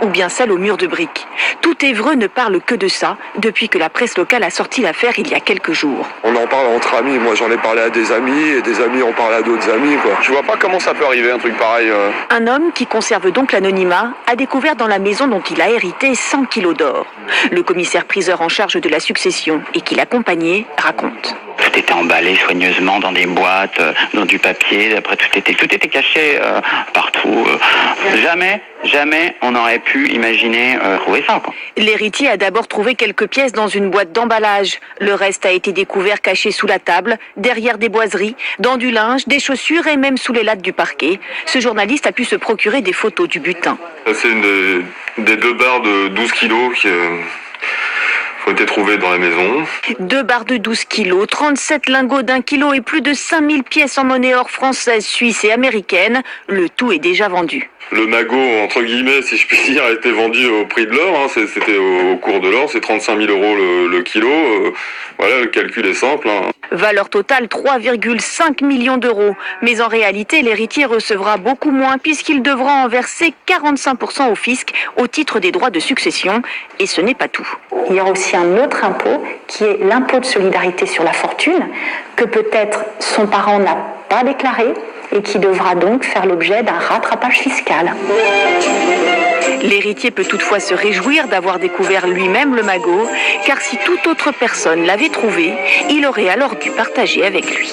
ou bien celle au mur de briques. Tout Évreux ne parle que de ça depuis que la presse locale a sorti l'affaire il y a quelques jours. On en parle entre amis, moi j'en ai parlé à des amis et des amis ont parlé à d'autres amis, quoi. Je vois pas comment ça peut arriver un truc pareil. Un homme qui conserve donc l'anonymat a découvert dans la maison dont il a hérité 100 kilos d'or. Le commissaire-priseur en charge de la succession et qui l'accompagnait raconte. Tout était emballé soigneusement dans des boîtes, dans du papier. Après, tout était caché partout. Jamais on aurait pu imaginer trouver ça, quoi. L'héritier a d'abord trouvé quelques pièces dans une boîte d'emballage. Le reste a été découvert caché sous la table, derrière des boiseries, dans du linge, des chaussures et même sous les lattes du parquet. Ce journaliste a pu se procurer des photos du butin. C'est une des 2 barres de 12 kilos qui ont été trouvées dans la maison. 2 barres de 12 kilos, 37 lingots d'1 kilo et plus de 5000 pièces en monnaie or française, suisse et américaine. Le tout est déjà vendu. Le magot, entre guillemets, si je puis dire, a été vendu au prix de l'or. C'était au cours de l'or, c'est 35 000 euros le kilo. Voilà, le calcul est simple. Valeur totale 3,5 millions d'euros. Mais en réalité, l'héritier recevra beaucoup moins puisqu'il devra en verser 45% au fisc au titre des droits de succession. Et ce n'est pas tout. Il y a aussi un autre impôt qui est l'impôt de solidarité sur la fortune que peut-être son parent n'a pas déclaré et qui devra donc faire l'objet d'un rattrapage fiscal. L'héritier peut toutefois se réjouir d'avoir découvert lui-même le magot, car si toute autre personne l'avait trouvé, il aurait alors dû partager avec lui.